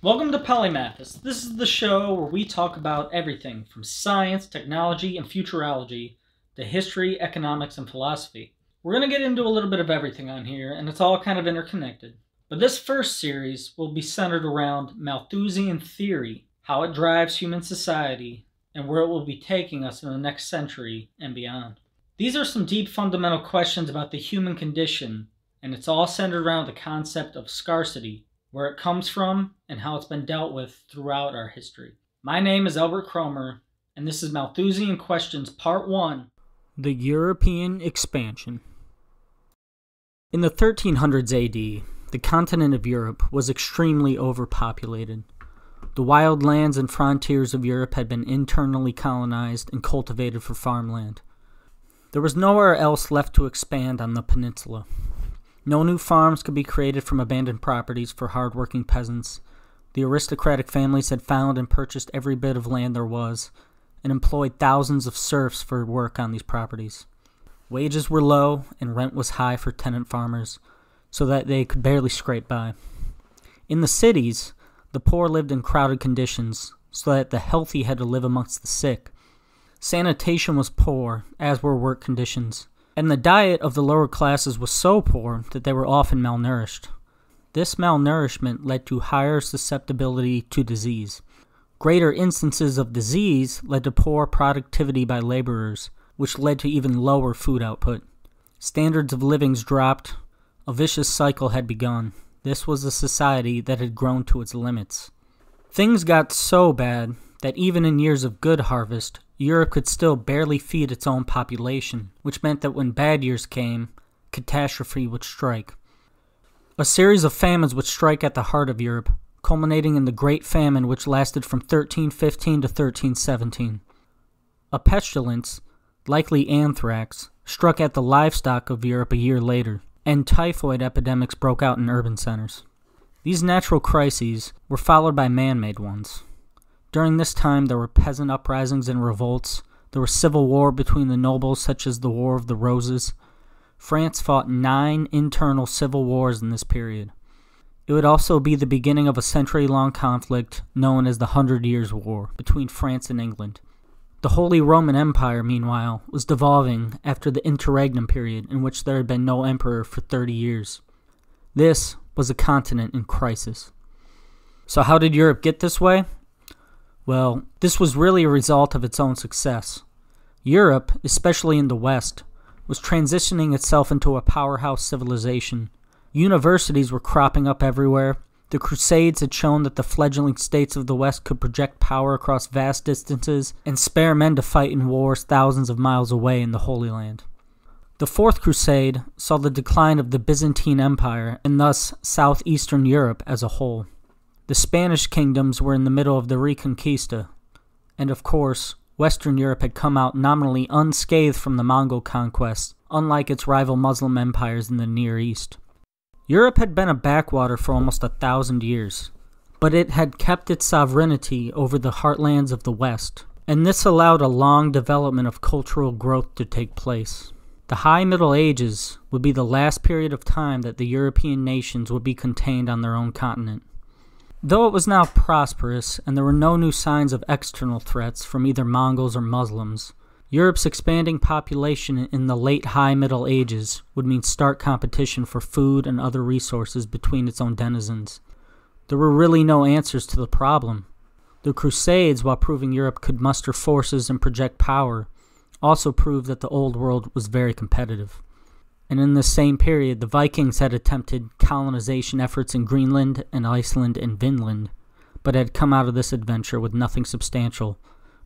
Welcome to Polymathus. This is the show where we talk about everything from science, technology, and futurology to history, economics, and philosophy. We're going to get into a little bit of everything on here, and it's all kind of interconnected. But this first series will be centered around Malthusian theory, how it drives human society, and where it will be taking us in the next century and beyond. These are some deep fundamental questions about the human condition, and it's all centered around the concept of scarcity, where it comes from, and how it's been dealt with throughout our history. My name is Albert Cromer, and this is Malthusian Questions Part 1. The European Expansion. In the 1300s AD, the continent of Europe was extremely overpopulated. The wild lands and frontiers of Europe had been internally colonized and cultivated for farmland. There was nowhere else left to expand on the peninsula. No new farms could be created from abandoned properties for hard-working peasants. The aristocratic families had found and purchased every bit of land there was, and employed thousands of serfs for work on these properties. Wages were low, and rent was high for tenant farmers, so that they could barely scrape by. In the cities, the poor lived in crowded conditions, so that the healthy had to live amongst the sick. Sanitation was poor, as were work conditions. And the diet of the lower classes was so poor that they were often malnourished. This malnourishment led to higher susceptibility to disease. Greater instances of disease led to poor productivity by laborers, which led to even lower food output. Standards of living dropped. A vicious cycle had begun. This was a society that had grown to its limits. Things got so bad that even in years of good harvest, Europe could still barely feed its own population, which meant that when bad years came, catastrophe would strike. A series of famines would strike at the heart of Europe, culminating in the Great Famine, which lasted from 1315 to 1317. A pestilence, likely anthrax, struck at the livestock of Europe a year later, and typhoid epidemics broke out in urban centers. These natural crises were followed by man-made ones. During this time, there were peasant uprisings and revolts. There was civil war between the nobles, such as the War of the Roses. France fought 9 internal civil wars in this period. It would also be the beginning of a century-long conflict known as the 100 Years' War between France and England. The Holy Roman Empire, meanwhile, was devolving after the interregnum period in which there had been no emperor for 30 years. This was a continent in crisis. So how did Europe get this way? Well, this was really a result of its own success. Europe, especially in the West, was transitioning itself into a powerhouse civilization. Universities were cropping up everywhere. The Crusades had shown that the fledgling states of the West could project power across vast distances and spare men to fight in wars thousands of miles away in the Holy Land. The Fourth Crusade saw the decline of the Byzantine Empire and thus southeastern Europe as a whole. The Spanish kingdoms were in the middle of the Reconquista, and of course, Western Europe had come out nominally unscathed from the Mongol conquest, unlike its rival Muslim empires in the Near East. Europe had been a backwater for almost 1,000 years, but it had kept its sovereignty over the heartlands of the West, and this allowed a long development of cultural growth to take place. The High Middle Ages would be the last period of time that the European nations would be contained on their own continent. Though it was now prosperous, and there were no new signs of external threats from either Mongols or Muslims, Europe's expanding population in the late High Middle Ages would mean stark competition for food and other resources between its own denizens. There were really no answers to the problem. The Crusades, while proving Europe could muster forces and project power, also proved that the Old World was very competitive. And in this same period, the Vikings had attempted colonization efforts in Greenland and Iceland and Vinland, but had come out of this adventure with nothing substantial,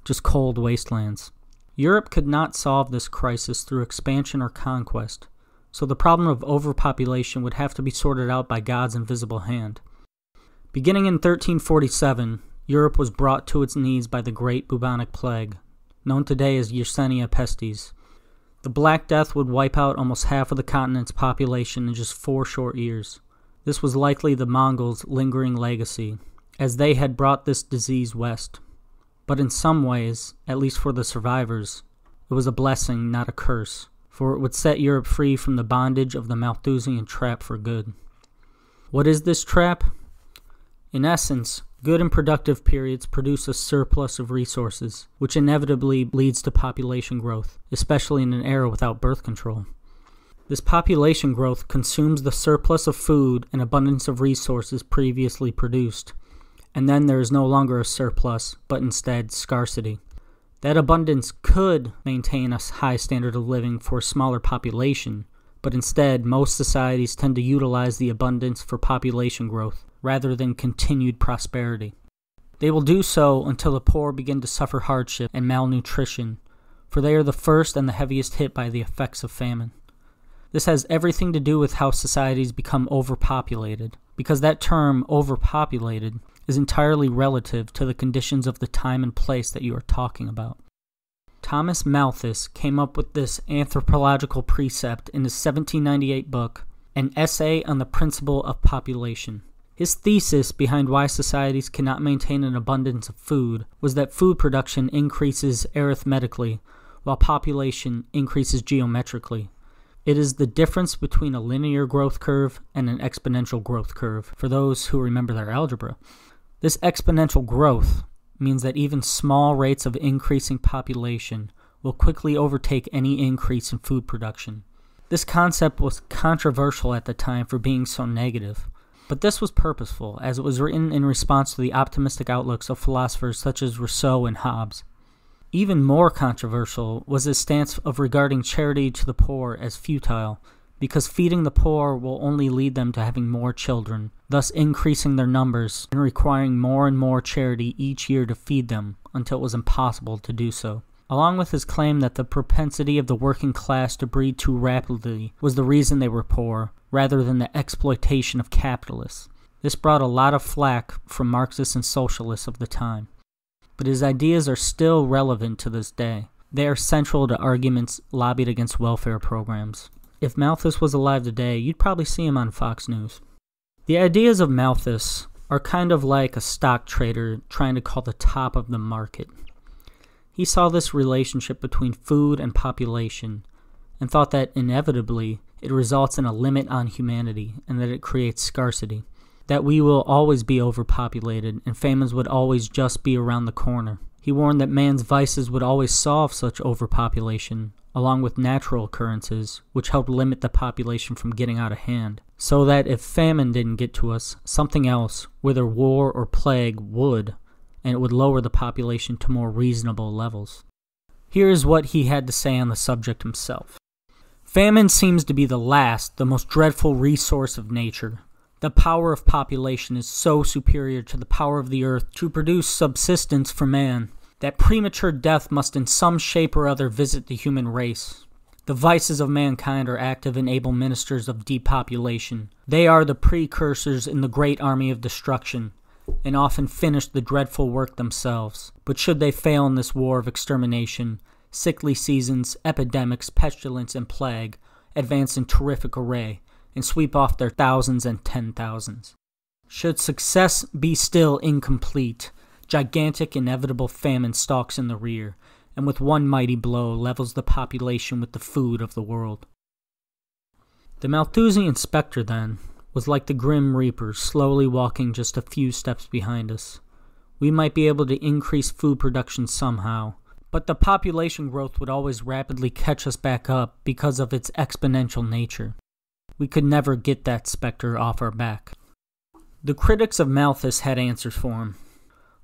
just cold wastelands. Europe could not solve this crisis through expansion or conquest, so the problem of overpopulation would have to be sorted out by God's invisible hand. Beginning in 1347, Europe was brought to its knees by the Great Bubonic Plague, known today as Yersinia Pestis. The Black Death would wipe out almost half of the continent's population in just 4 short years. This was likely the Mongols' lingering legacy, as they had brought this disease west. But in some ways, at least for the survivors, it was a blessing, not a curse, for it would set Europe free from the bondage of the Malthusian trap for good. What is this trap? In essence, good and productive periods produce a surplus of resources, which inevitably leads to population growth, especially in an era without birth control. This population growth consumes the surplus of food and abundance of resources previously produced, and then there is no longer a surplus, but instead scarcity. That abundance could maintain a high standard of living for a smaller population, but instead most societies tend to utilize the abundance for population growth, rather than continued prosperity. They will do so until the poor begin to suffer hardship and malnutrition, for they are the first and the heaviest hit by the effects of famine. This has everything to do with how societies become overpopulated, because that term, overpopulated, is entirely relative to the conditions of the time and place that you are talking about. Thomas Malthus came up with this anthropological precept in his 1798 book, An Essay on the Principle of Population. His thesis behind why societies cannot maintain an abundance of food was that food production increases arithmetically, while population increases geometrically. It is the difference between a linear growth curve and an exponential growth curve, for those who remember their algebra. This exponential growth means that even small rates of increasing population will quickly overtake any increase in food production. This concept was controversial at the time for being so negative. But this was purposeful, as it was written in response to the optimistic outlooks of philosophers such as Rousseau and Hobbes. Even more controversial was his stance of regarding charity to the poor as futile, because feeding the poor will only lead them to having more children, thus increasing their numbers and requiring more and more charity each year to feed them until it was impossible to do so. Along with his claim that the propensity of the working class to breed too rapidly was the reason they were poor, rather than the exploitation of capitalists. This brought a lot of flack from Marxists and socialists of the time. But his ideas are still relevant to this day. They are central to arguments lobbied against welfare programs. If Malthus was alive today, you'd probably see him on Fox News. The ideas of Malthus are kind of like a stock trader trying to call the top of the market. He saw this relationship between food and population and thought that inevitably it results in a limit on humanity and that it creates scarcity, that we will always be overpopulated and famines would always just be around the corner. He warned that man's vices would always solve such overpopulation, along with natural occurrences, which help limit the population from getting out of hand, so that if famine didn't get to us, something else, whether war or plague, would, and it would lower the population to more reasonable levels. Here is what he had to say on the subject himself. Famine seems to be the last, the most dreadful resource of nature. The power of population is so superior to the power of the earth to produce subsistence for man, that premature death must in some shape or other visit the human race. The vices of mankind are active and able ministers of depopulation. They are the precursors in the great army of destruction, and often finish the dreadful work themselves. But should they fail in this war of extermination, sickly seasons, epidemics, pestilence, and plague advance in terrific array, and sweep off their thousands and 10,000s. Should success be still incomplete, gigantic inevitable famine stalks in the rear, and with one mighty blow levels the population with the food of the world. The Malthusian spectre, then, was like the grim reaper slowly walking just a few steps behind us. We might be able to increase food production somehow, but the population growth would always rapidly catch us back up because of its exponential nature. We could never get that specter off our back. The critics of Malthus had answers for him.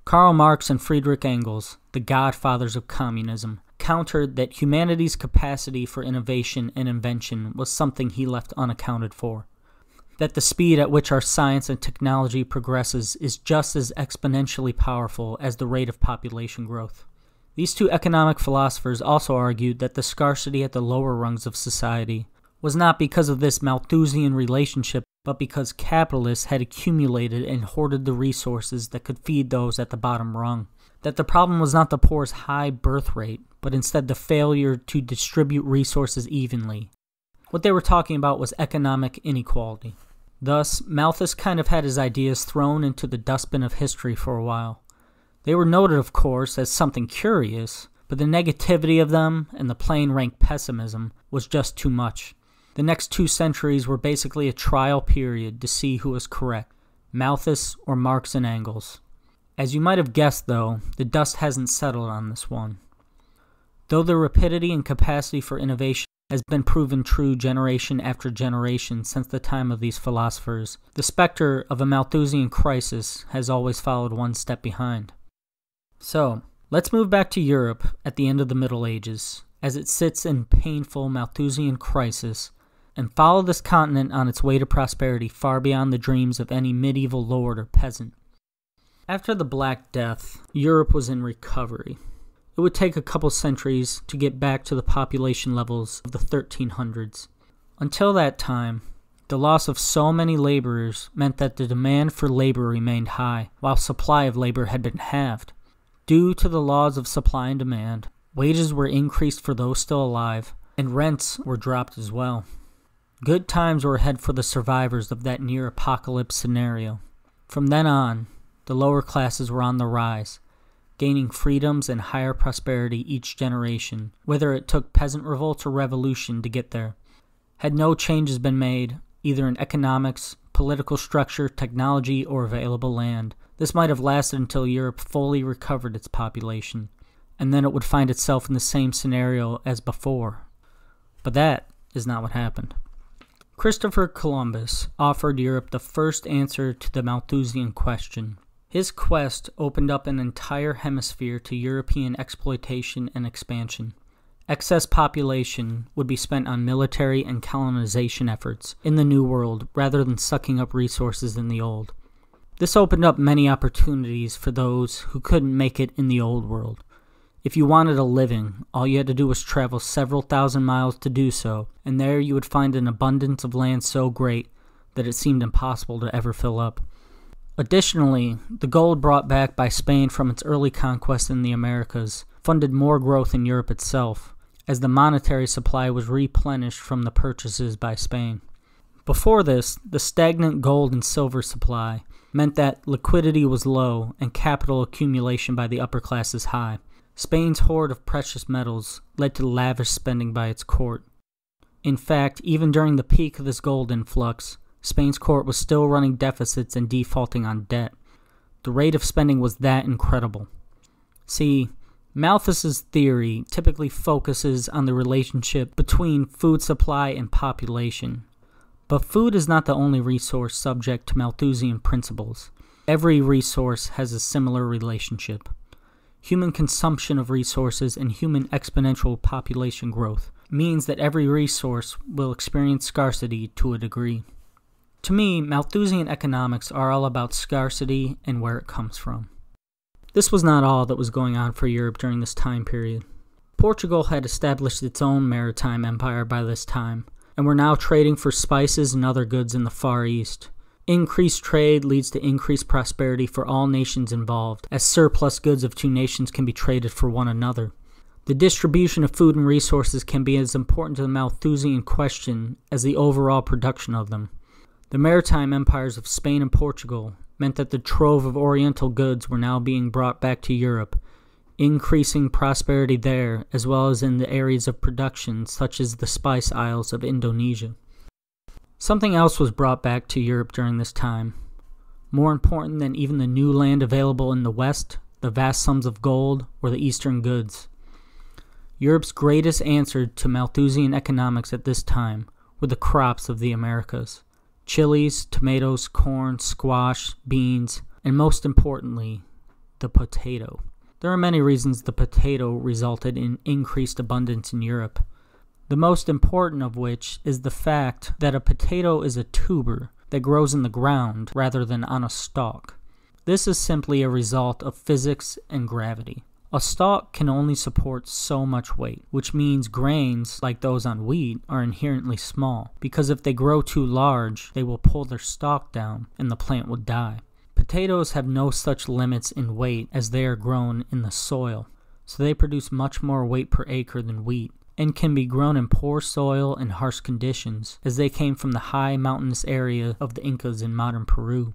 Karl Marx and Friedrich Engels, the godfathers of communism, countered that humanity's capacity for innovation and invention was something he left unaccounted for. That the speed at which our science and technology progresses is just as exponentially powerful as the rate of population growth. These two economic philosophers also argued that the scarcity at the lower rungs of society was not because of this Malthusian relationship, but because capitalists had accumulated and hoarded the resources that could feed those at the bottom rung. That the problem was not the poor's high birth rate, but instead the failure to distribute resources evenly. What they were talking about was economic inequality. Thus, Malthus kind of had his ideas thrown into the dustbin of history for a while. They were noted, of course, as something curious, but the negativity of them and the plain rank pessimism was just too much. The next 2 centuries were basically a trial period to see who was correct. Malthus or Marx and Engels. As you might have guessed, though, the dust hasn't settled on this one. Though the rapidity and capacity for innovation has been proven true generation after generation since the time of these philosophers, the specter of a Malthusian crisis has always followed one step behind. So, let's move back to Europe at the end of the Middle Ages, as it sits in painful Malthusian crisis, and follow this continent on its way to prosperity far beyond the dreams of any medieval lord or peasant. After the Black Death, Europe was in recovery. It would take a couple centuries to get back to the population levels of the 1300s. Until that time, the loss of so many laborers meant that the demand for labor remained high, while supply of labor had been halved. Due to the laws of supply and demand, wages were increased for those still alive, and rents were dropped as well. Good times were ahead for the survivors of that near-apocalypse scenario. From then on, the lower classes were on the rise, gaining freedoms and higher prosperity each generation, whether it took peasant revolts or revolution to get there. Had no changes been made, either in economics, political structure, technology, or available land, this might have lasted until Europe fully recovered its population, and then it would find itself in the same scenario as before. But that is not what happened. Christopher Columbus offered Europe the first answer to the Malthusian question. His quest opened up an entire hemisphere to European exploitation and expansion. Excess population would be spent on military and colonization efforts in the New World rather than sucking up resources in the Old. This opened up many opportunities for those who couldn't make it in the Old World. If you wanted a living, all you had to do was travel several thousand miles to do so, and there you would find an abundance of land so great that it seemed impossible to ever fill up. Additionally, the gold brought back by Spain from its early conquest in the Americas funded more growth in Europe itself, as the monetary supply was replenished from the purchases by Spain. Before this, the stagnant gold and silver supply meant that liquidity was low and capital accumulation by the upper classes high. Spain's hoard of precious metals led to lavish spending by its court. In fact, even during the peak of this gold influx, Spain's court was still running deficits and defaulting on debt. The rate of spending was that incredible. See, Malthus's theory typically focuses on the relationship between food supply and population. But food is not the only resource subject to Malthusian principles. Every resource has a similar relationship. Human consumption of resources and human exponential population growth means that every resource will experience scarcity to a degree. To me, Malthusian economics are all about scarcity and where it comes from. This was not all that was going on for Europe during this time period. Portugal had established its own maritime empire by this time, and were now trading for spices and other goods in the Far East. Increased trade leads to increased prosperity for all nations involved, as surplus goods of two nations can be traded for one another. The distribution of food and resources can be as important to the Malthusian question as the overall production of them. The maritime empires of Spain and Portugal meant that the trove of oriental goods were now being brought back to Europe, increasing prosperity there as well as in the areas of production such as the spice isles of Indonesia. Something else was brought back to Europe during this time. More important than even the new land available in the West, the vast sums of gold, or the Eastern goods. Europe's greatest answer to Malthusian economics at this time were the crops of the Americas. Chilies, tomatoes, corn, squash, beans, and most importantly, the potato. There are many reasons the potato resulted in increased abundance in Europe. The most important of which is the fact that a potato is a tuber that grows in the ground rather than on a stalk. This is simply a result of physics and gravity. A stalk can only support so much weight, which means grains, like those on wheat, are inherently small, because if they grow too large, they will pull their stalk down and the plant will die. Potatoes have no such limits in weight as they are grown in the soil, so they produce much more weight per acre than wheat, and can be grown in poor soil and harsh conditions, as they came from the high mountainous area of the Incas in modern Peru.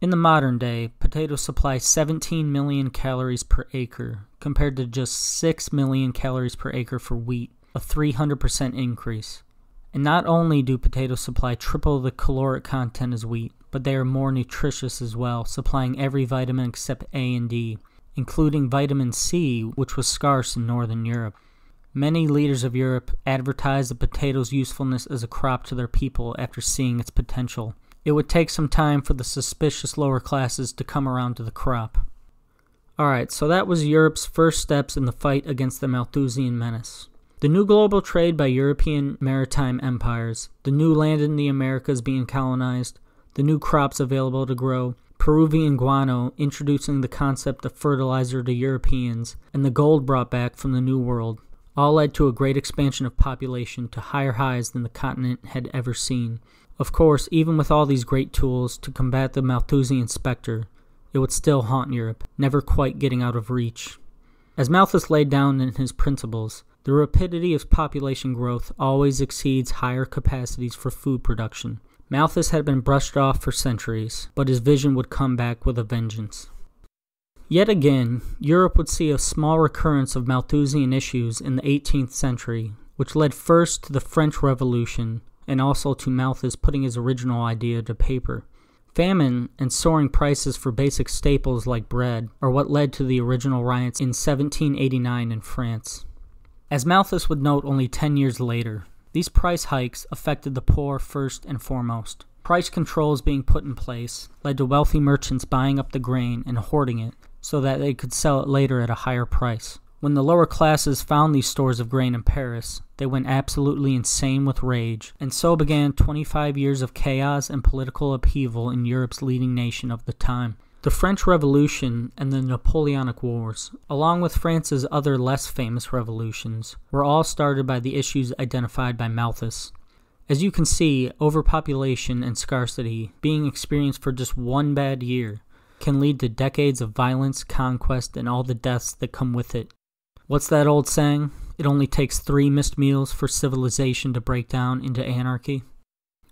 In the modern day, potatoes supply 17 million calories per acre, compared to just 6 million calories per acre for wheat, a 300% increase. And not only do potatoes supply triple the caloric content as wheat, but they are more nutritious as well, supplying every vitamin except A and D, including vitamin C, which was scarce in Northern Europe. Many leaders of Europe advertised the potato's usefulness as a crop to their people after seeing its potential. It would take some time for the suspicious lower classes to come around to the crop. Alright, so that was Europe's first steps in the fight against the Malthusian menace. The new global trade by European maritime empires, the new land in the Americas being colonized, the new crops available to grow, Peruvian guano introducing the concept of fertilizer to Europeans, and the gold brought back from the New World, all led to a great expansion of population to higher highs than the continent had ever seen. Of course, even with all these great tools to combat the Malthusian specter, it would still haunt Europe, never quite getting out of reach. As Malthus laid down in his principles, the rapidity of population growth always exceeds higher capacities for food production. Malthus had been brushed off for centuries, but his vision would come back with a vengeance. Yet again, Europe would see a small recurrence of Malthusian issues in the 18th century, which led first to the French Revolution, and also to Malthus putting his original idea to paper. Famine and soaring prices for basic staples like bread are what led to the original riots in 1789 in France. As Malthus would note only 10 years later, these price hikes affected the poor first and foremost. Price controls being put in place led to wealthy merchants buying up the grain and hoarding it so that they could sell it later at a higher price. When the lower classes found these stores of grain in Paris, they went absolutely insane with rage, and so began 25 years of chaos and political upheaval in Europe's leading nation of the time. The French Revolution and the Napoleonic Wars, along with France's other less famous revolutions, were all started by the issues identified by Malthus. As you can see, overpopulation and scarcity, being experienced for just one bad year, can lead to decades of violence, conquest, and all the deaths that come with it. What's that old saying? It only takes 3 missed meals for civilization to break down into anarchy.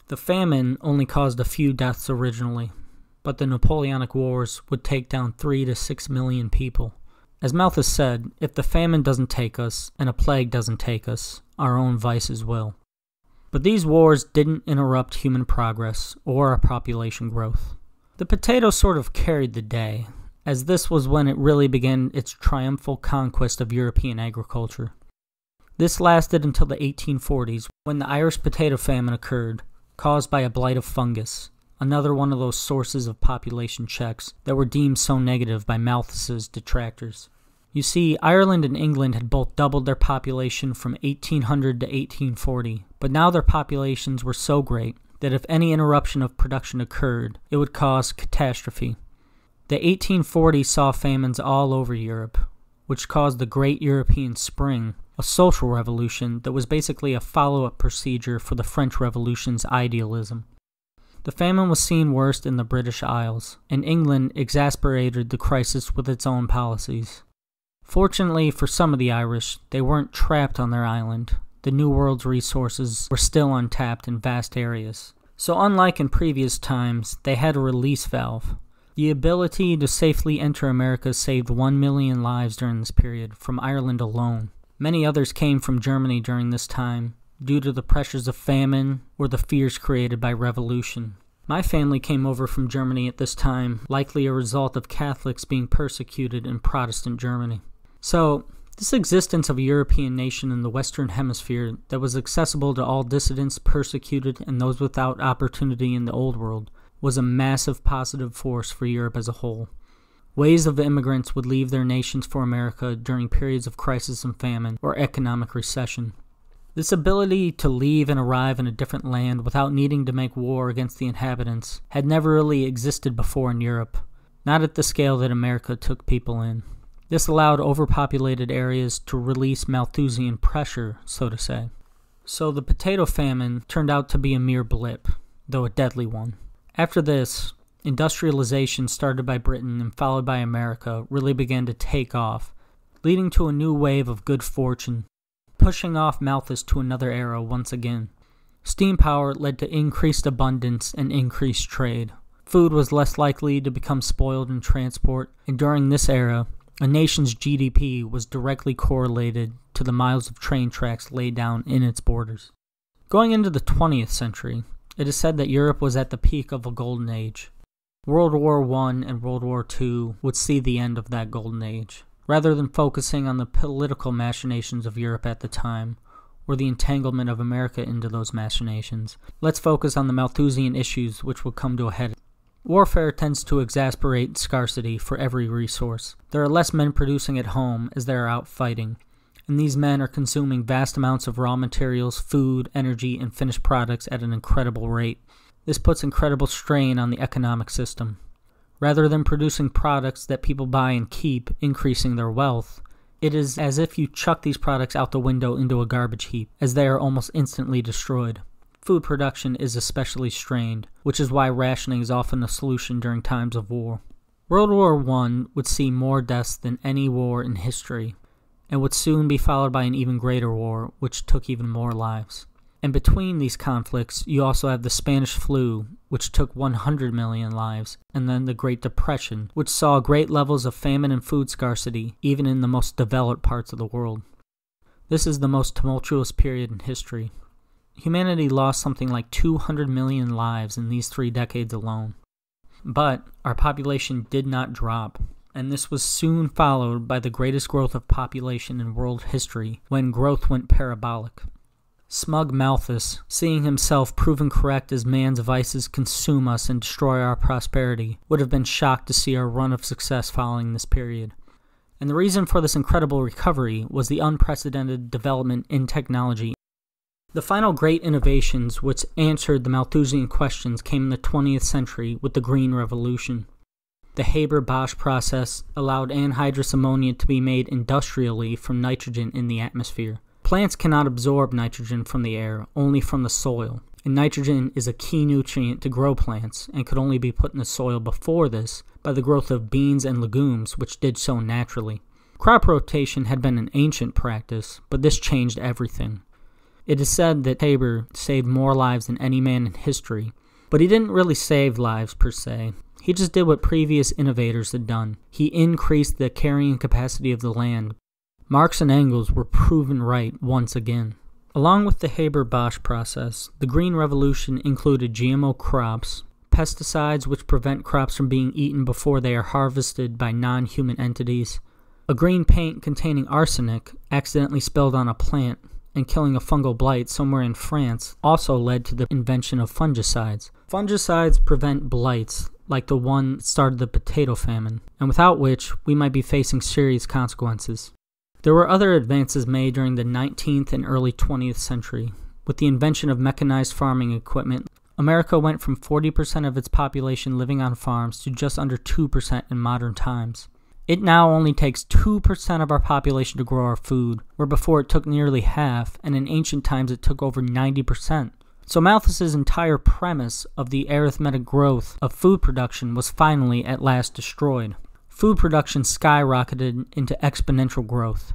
The famine only caused a few deaths originally, but the Napoleonic Wars would take down 3 to 6 million people. As Malthus said, if the famine doesn't take us, and a plague doesn't take us, our own vices will. But these wars didn't interrupt human progress or our population growth. The potato sort of carried the day, as this was when it really began its triumphal conquest of European agriculture. This lasted until the 1840s, when the Irish potato famine occurred, caused by a blight of fungus, another one of those sources of population checks that were deemed so negative by Malthus's detractors. You see, Ireland and England had both doubled their population from 1800 to 1840, but now their populations were so great that if any interruption of production occurred, it would cause catastrophe. The 1840s saw famines all over Europe, which caused the Great European Spring, a social revolution that was basically a follow-up procedure for the French Revolution's idealism. The famine was seen worst in the British Isles, and England exasperated the crisis with its own policies. Fortunately for some of the Irish, they weren't trapped on their island. The New World's resources were still untapped in vast areas. So unlike in previous times, they had a release valve. The ability to safely enter America saved 1 million lives during this period, from Ireland alone. Many others came from Germany during this time, due to the pressures of famine or the fears created by revolution. My family came over from Germany at this time, likely a result of Catholics being persecuted in Protestant Germany. So, this existence of a European nation in the Western Hemisphere that was accessible to all dissidents, persecuted, and those without opportunity in the Old World was a massive positive force for Europe as a whole. Waves of immigrants would leave their nations for America during periods of crisis and famine or economic recession. This ability to leave and arrive in a different land without needing to make war against the inhabitants had never really existed before in Europe, not at the scale that America took people in. This allowed overpopulated areas to release Malthusian pressure, so to say. So the potato famine turned out to be a mere blip, though a deadly one. After this, industrialization started by Britain and followed by America really began to take off, leading to a new wave of good fortune, pushing off Malthus to another era once again. Steam power led to increased abundance and increased trade. Food was less likely to become spoiled in transport, and during this era, a nation's GDP was directly correlated to the miles of train tracks laid down in its borders. Going into the 20th century, It is said that Europe was at the peak of a golden age. World War I and World War II would see the end of that golden age. Rather than focusing on the political machinations of Europe at the time, or the entanglement of America into those machinations, let's focus on the Malthusian issues which will come to a head. Warfare tends to exacerbate scarcity for every resource. There are less men producing at home as they are out fighting, and these men are consuming vast amounts of raw materials, food, energy, and finished products at an incredible rate. This puts incredible strain on the economic system. Rather than producing products that people buy and keep, increasing their wealth, it is as if you chuck these products out the window into a garbage heap, as they are almost instantly destroyed. Food production is especially strained, which is why rationing is often a solution during times of war. World War I would see more deaths than any war in history, and would soon be followed by an even greater war, which took even more lives. And between these conflicts, you also have the Spanish flu, which took 100 million lives, and then the Great Depression, which saw great levels of famine and food scarcity, even in the most developed parts of the world. This is the most tumultuous period in history. Humanity lost something like 200 million lives in these 3 decades alone. But our population did not drop, and this was soon followed by the greatest growth of population in world history, when growth went parabolic. Smug Malthus, seeing himself proven correct as man's vices consume us and destroy our prosperity, would have been shocked to see our run of success following this period. And the reason for this incredible recovery was the unprecedented development in technology. The final great innovations which answered the Malthusian questions came in the 20th century with the Green Revolution. The Haber-Bosch process allowed anhydrous ammonia to be made industrially from nitrogen in the atmosphere. Plants cannot absorb nitrogen from the air, only from the soil, and nitrogen is a key nutrient to grow plants and could only be put in the soil before this by the growth of beans and legumes, which did so naturally. Crop rotation had been an ancient practice, but this changed everything. It is said that Haber saved more lives than any man in history, but he didn't really save lives per se. He just did what previous innovators had done. He increased the carrying capacity of the land. Marx and Engels were proven right once again. Along with the Haber-Bosch process, the Green Revolution included GMO crops, pesticides which prevent crops from being eaten before they are harvested by non-human entities, a green paint containing arsenic accidentally spilled on a plant and killing a fungal blight somewhere in France also led to the invention of fungicides. Fungicides prevent blights, like the one that started the potato famine, and without which we might be facing serious consequences. There were other advances made during the 19th and early 20th century. With the invention of mechanized farming equipment, America went from 40% of its population living on farms to just under 2% in modern times. It now only takes 2% of our population to grow our food, where before it took nearly half, and in ancient times it took over 90%. So Malthus's entire premise of the arithmetic growth of food production was finally at last destroyed. Food production skyrocketed into exponential growth.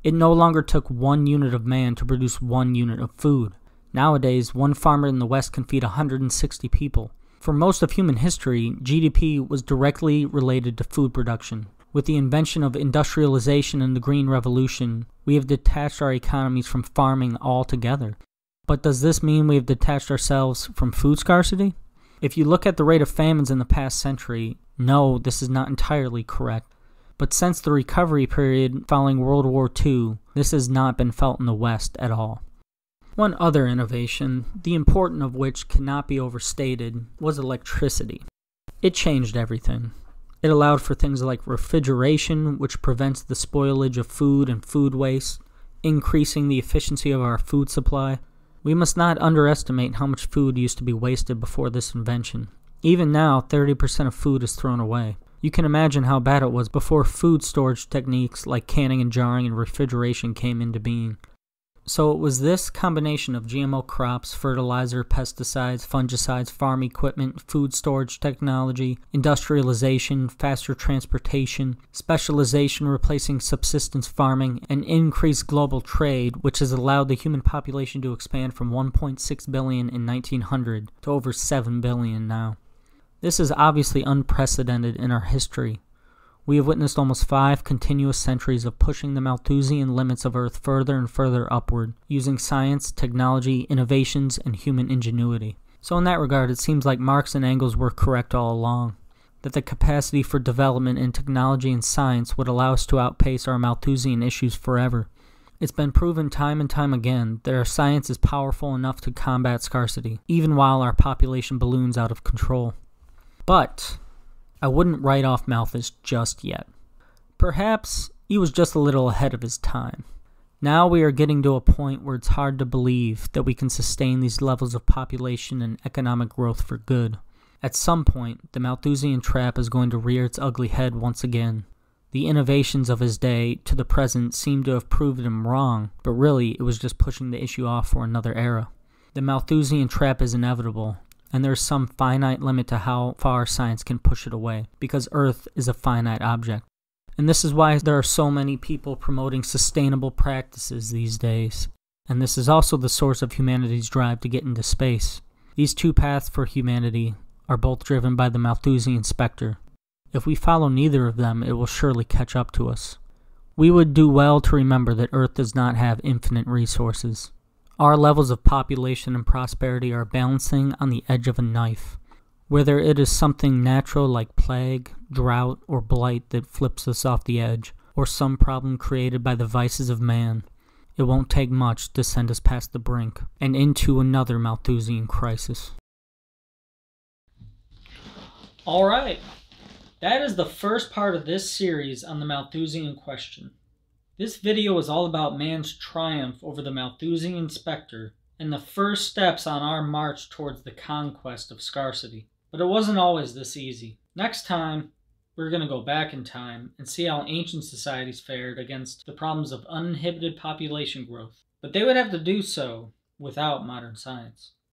It no longer took 1 unit of man to produce 1 unit of food. Nowadays, one farmer in the West can feed 160 people. For most of human history, GDP was directly related to food production. With the invention of industrialization and the Green Revolution, we have detached our economies from farming altogether. But does this mean we have detached ourselves from food scarcity? If you look at the rate of famines in the past century, no, this is not entirely correct. But since the recovery period following World War II, this has not been felt in the West at all. One other innovation, the importance of which cannot be overstated, was electricity. It changed everything. It allowed for things like refrigeration, which prevents the spoilage of food and food waste, increasing the efficiency of our food supply. We must not underestimate how much food used to be wasted before this invention. Even now, 30% of food is thrown away. You can imagine how bad it was before food storage techniques like canning and jarring and refrigeration came into being. So it was this combination of GMO crops, fertilizer, pesticides, fungicides, farm equipment, food storage technology, industrialization, faster transportation, specialization replacing subsistence farming, and increased global trade, which has allowed the human population to expand from 1.6 billion in 1900 to over 7 billion now. This is obviously unprecedented in our history. We have witnessed almost 5 continuous centuries of pushing the Malthusian limits of Earth further and further upward, using science, technology, innovations, and human ingenuity. So in that regard, it seems like Marx and Engels were correct all along, that the capacity for development in technology and science would allow us to outpace our Malthusian issues forever. It's been proven time and time again that our science is powerful enough to combat scarcity, even while our population balloons out of control. But I wouldn't write off Malthus just yet. Perhaps he was just a little ahead of his time. Now we are getting to a point where it's hard to believe that we can sustain these levels of population and economic growth for good. At some point, the Malthusian trap is going to rear its ugly head once again. The innovations of his day to the present seem to have proved him wrong, but really it was just pushing the issue off for another era. The Malthusian trap is inevitable, and there is some finite limit to how far science can push it away, because Earth is a finite object. And this is why there are so many people promoting sustainable practices these days. And this is also the source of humanity's drive to get into space. These two paths for humanity are both driven by the Malthusian specter. If we follow neither of them, it will surely catch up to us. We would do well to remember that Earth does not have infinite resources. Our levels of population and prosperity are balancing on the edge of a knife. Whether it is something natural like plague, drought, or blight that flips us off the edge, or some problem created by the vices of man, it won't take much to send us past the brink and into another Malthusian crisis. Alright, that is the first part of this series on the Malthusian question. This video is all about man's triumph over the Malthusian specter and the first steps on our march towards the conquest of scarcity. But it wasn't always this easy. Next time, we're going to go back in time and see how ancient societies fared against the problems of uninhibited population growth. But they would have to do so without modern science.